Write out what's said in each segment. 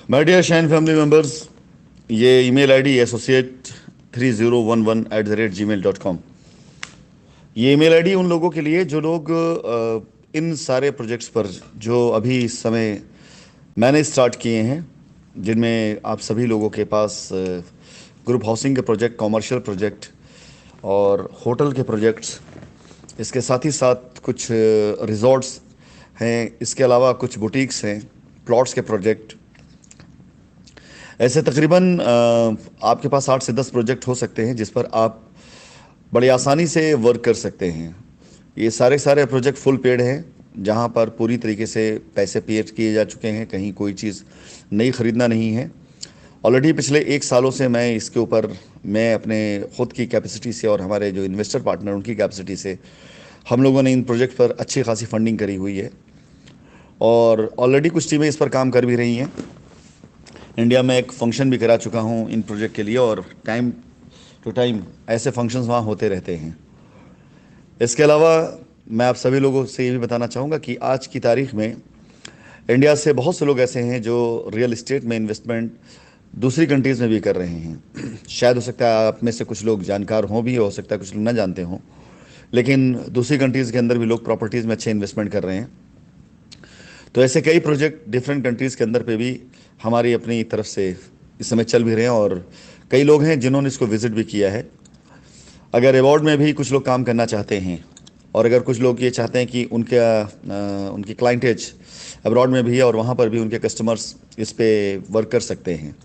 My dear Shine family members, ये email ID associate3011@gmail.com। ये email ID उन लोगों के लिए जो लोग इन सारे प्रोजेक्ट्स पर जो अभी इस समय मैंने स्टार्ट किए हैं, जिनमें आप सभी लोगों के पास ग्रुप हाउसिंग के प्रोजेक्ट, कॉमर्शियल प्रोजेक्ट और होटल के प्रोजेक्ट्स, इसके साथ ही साथ कुछ रिजॉर्ट्स हैं, इसके अलावा कुछ बुटीक्स हैं, प्लॉट्स के प्रोजेक्ट, ऐसे तकरीबन आपके पास 8 से 10 प्रोजेक्ट हो सकते हैं जिस पर आप बड़ी आसानी से वर्क कर सकते हैं। ये सारे प्रोजेक्ट फुल पेड हैं, जहां पर पूरी तरीके से पैसे पे किए जा चुके हैं, कहीं कोई चीज़ नई ख़रीदना नहीं है। ऑलरेडी पिछले 1 सालों से मैं अपने ख़ुद की कैपेसिटी से और हमारे जो इन्वेस्टर पार्टनर उनकी कैपेसिटी से हम लोगों ने इन प्रोजेक्ट पर अच्छी खासी फंडिंग करी हुई है और ऑलरेडी कुछ टीमें इस पर काम कर भी रही हैं। इंडिया में एक फंक्शन भी करा चुका हूँ इन प्रोजेक्ट के लिए और टाइम टू टाइम ऐसे फंक्शंस वहाँ होते रहते हैं। इसके अलावा मैं आप सभी लोगों से ये भी बताना चाहूँगा कि आज की तारीख में इंडिया से बहुत से लोग ऐसे हैं जो रियल इस्टेट में इन्वेस्टमेंट दूसरी कंट्रीज़ में भी कर रहे हैं। शायद हो सकता है आप में से कुछ लोग जानकार हों भी, हो सकता है कुछ लोग ना जानते हों, लेकिन दूसरी कंट्रीज़ के अंदर भी लोग प्रॉपर्टीज़ में अच्छे इन्वेस्टमेंट कर रहे हैं। तो ऐसे कई प्रोजेक्ट डिफरेंट कंट्रीज़ के अंदर पे भी हमारी अपनी तरफ से इस समय चल भी रहे हैं और कई लोग हैं जिन्होंने इसको विज़िट भी किया है। अगर अवॉर्ड में भी कुछ लोग काम करना चाहते हैं और अगर कुछ लोग ये चाहते हैं कि उनकी क्लाइंटेज अब्रॉड में भी है और वहाँ पर भी उनके कस्टमर्स इस पे वर्क कर सकते हैं,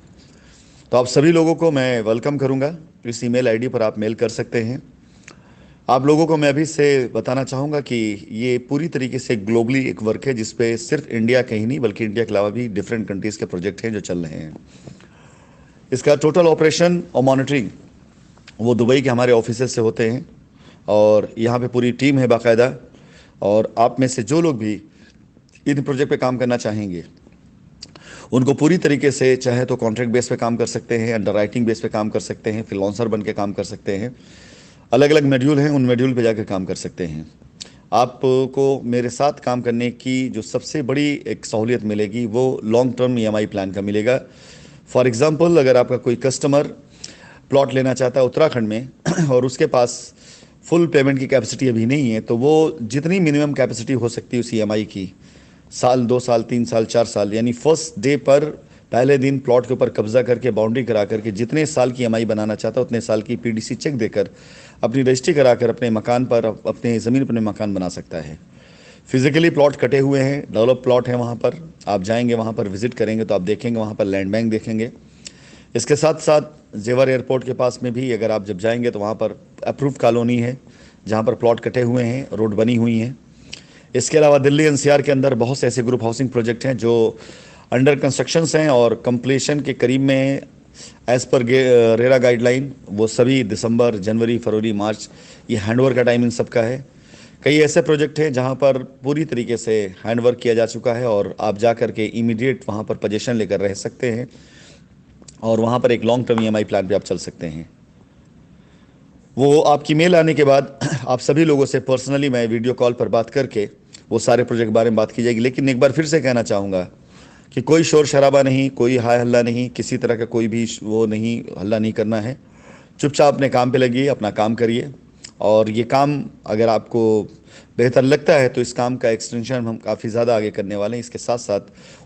तो आप सभी लोगों को मैं वेलकम करूँगा। इस ईमेल आईडी पर आप मेल कर सकते हैं। आप लोगों को मैं अभी से बताना चाहूँगा कि ये पूरी तरीके से ग्लोबली एक वर्क है जिस पे सिर्फ इंडिया के ही नहीं बल्कि इंडिया के अलावा भी डिफरेंट कंट्रीज़ के प्रोजेक्ट हैं जो चल रहे हैं। इसका टोटल ऑपरेशन और मॉनिटरिंग वो दुबई के हमारे ऑफिस से होते हैं और यहाँ पे पूरी टीम है बाकायदा। और आप में से जो लोग भी इन प्रोजेक्ट पे काम करना चाहेंगे उनको पूरी तरीके से चाहे तो कॉन्ट्रैक्ट बेस पे काम कर सकते हैं, अंडर राइटिंग बेस पे काम कर सकते हैं, फ्रीलांसर बन के काम कर सकते हैं। अलग अलग मॉड्यूल हैं, उन मॉड्यूल पे जाकर काम कर सकते हैं। आपको मेरे साथ काम करने की जो सबसे बड़ी एक सहूलियत मिलेगी वो लॉन्ग टर्म ईएमआई प्लान का मिलेगा। फॉर एग्जांपल, अगर आपका कोई कस्टमर प्लॉट लेना चाहता है उत्तराखंड में और उसके पास फुल पेमेंट की कैपेसिटी अभी नहीं है, तो वो जितनी मिनिमम कैपेसिटी हो सकती है उस ईएमआई की, साल, 2 साल, 3 साल, 4 साल, यानी फर्स्ट डे पर पहले दिन प्लॉट के ऊपर कब्जा करके बाउंड्री करा करके जितने साल की ईएमआई बनाना चाहता है उतने साल की पीडीसी चेक देकर अपनी रजिस्ट्री कराकर अपने मकान पर, अपने ज़मीन पर मकान बना सकता है। फिजिकली प्लॉट कटे हुए हैं, डेवलप प्लॉट हैं, वहाँ पर आप जाएंगे, वहाँ पर विजिट करेंगे तो आप देखेंगे वहाँ पर लैंड बैंक देखेंगे। इसके साथ साथ जेवर एयरपोर्ट के पास में भी अगर आप जब जाएंगे तो वहाँ पर अप्रूव कॉलोनी है जहाँ पर प्लॉट कटे हुए हैं, रोड बनी हुई हैं। इसके अलावा दिल्ली एनसीआर के अंदर बहुत से ऐसे ग्रुप हाउसिंग प्रोजेक्ट हैं जो अंडर कंस्ट्रक्शंस हैं और कंप्लीशन के करीब में एज़ पर रेरा गाइडलाइन वो सभी दिसंबर, जनवरी, फरवरी, मार्च ये हैंडओवर का टाइम इन सब का है। कई ऐसे प्रोजेक्ट हैं जहां पर पूरी तरीके से हैंडवर्क किया जा चुका है और आप जा कर के इमीडिएट वहां पर पोजीशन लेकर रह सकते हैं और वहां पर एक लॉन्ग टर्म ईएमआई प्लान पे आप चल सकते हैं। वो आपकी मेल आने के बाद आप सभी लोगों से पर्सनली मैं वीडियो कॉल पर बात करके वो सारे प्रोजेक्ट के बारे में बात की जाएगी। लेकिन एक बार फिर से कहना चाहूँगा कि कोई शोर शराबा नहीं, कोई हाय हल्ला नहीं, किसी तरह का कोई भी वो नहीं, हल्ला नहीं करना है। चुपचाप अपने काम पे लगिए, अपना काम करिए और ये काम अगर आपको बेहतर लगता है तो इस काम का एक्सटेंशन हम काफ़ी ज़्यादा आगे करने वाले हैं। इसके साथ साथ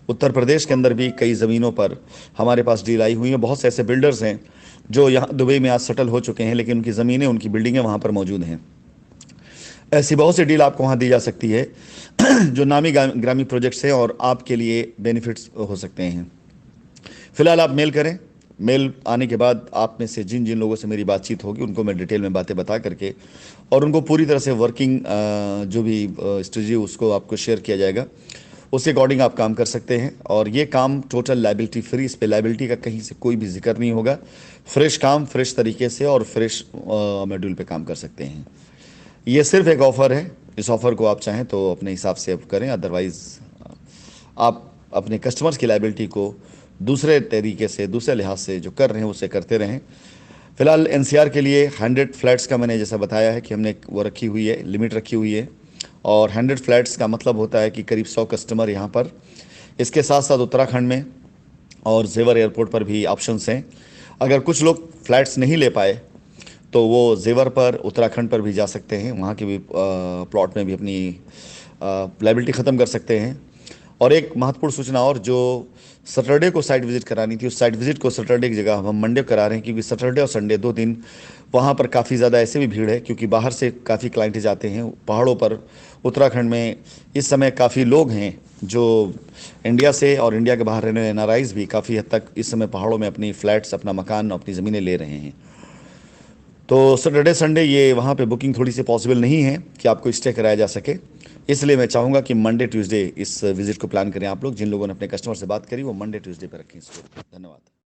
उत्तर प्रदेश के अंदर भी कई ज़मीनों पर हमारे पास डील आई हुई हैं। बहुत से ऐसे बिल्डर्स हैं जो यहाँ दुबई में आज सेटल हो चुके हैं लेकिन उनकी ज़मीनें, उनकी बिल्डिंगें वहाँ पर मौजूद हैं। ऐसी बहुत सी डील आपको वहाँ दी जा सकती है जो नामी ग्रामी प्रोजेक्ट्स हैं और आपके लिए बेनिफिट्स हो सकते हैं। फिलहाल आप मेल करें। मेल आने के बाद आप में से जिन जिन लोगों से मेरी बातचीत होगी उनको मैं डिटेल में बातें बता करके और उनको पूरी तरह से वर्किंग जो भी स्ट्रेटजी उसको आपको शेयर किया जाएगा, उसके अकॉर्डिंग आप काम कर सकते हैं। और ये काम टोटल लाइबिलिटी फ्री, इस पे लाइबिलिटी का कहीं से कोई भी जिक्र नहीं होगा। फ्रेश काम, फ्रेश तरीके से और फ्रेश मॉड्यूल पे काम कर सकते हैं। ये सिर्फ एक ऑफ़र है, इस ऑफ़र को आप चाहें तो अपने हिसाब से आप करें, अदरवाइज़ आप अपने कस्टमर्स की लाइबिलिटी को दूसरे तरीके से, दूसरे लिहाज से जो कर रहे हैं उसे करते रहें। फ़िलहाल एनसीआर के लिए 100 फ्लैट्स का मैंने जैसा बताया है कि हमने वो रखी हुई है, लिमिट रखी हुई है और 100 फ्लैट्स का मतलब होता है कि करीब 100 कस्टमर यहाँ पर। इसके साथ साथ उत्तराखंड में और जेवर एयरपोर्ट पर भी ऑप्शंस हैं। अगर कुछ लोग फ्लैट्स नहीं ले पाए तो वो जेवर पर उत्तराखंड पर भी जा सकते हैं, वहाँ के भी प्लॉट में भी अपनी लाइबिलिटी ख़त्म कर सकते हैं। और एक महत्वपूर्ण सूचना और, जो सैटरडे को साइट विजिट करानी थी, उस साइट विजिट को सैटरडे की जगह हम मंडे को करा रहे हैं, क्योंकि सैटरडे और संडे 2 दिन वहाँ पर काफ़ी ज़्यादा ऐसे भी भीड़ है, क्योंकि बाहर से काफ़ी क्लाइंट जाते हैं पहाड़ों पर। उत्तराखंड में इस समय काफ़ी लोग हैं जो इंडिया से और इंडिया के बाहर रहने वाले एनआरआईज भी काफ़ी हद तक इस समय पहाड़ों में अपनी फ्लैट्स, अपना मकान, अपनी ज़मीनें ले रहे हैं। तो सैटरडे संडे ये वहाँ पे बुकिंग थोड़ी सी पॉसिबल नहीं है कि आपको स्टे कराया जा सके। इसलिए मैं चाहूँगा कि मंडे ट्यूसडे इस विजिट को प्लान करें। आप लोग जिन लोगों ने अपने कस्टमर से बात करी वो मंडे ट्यूसडे पे रखें इसको। धन्यवाद।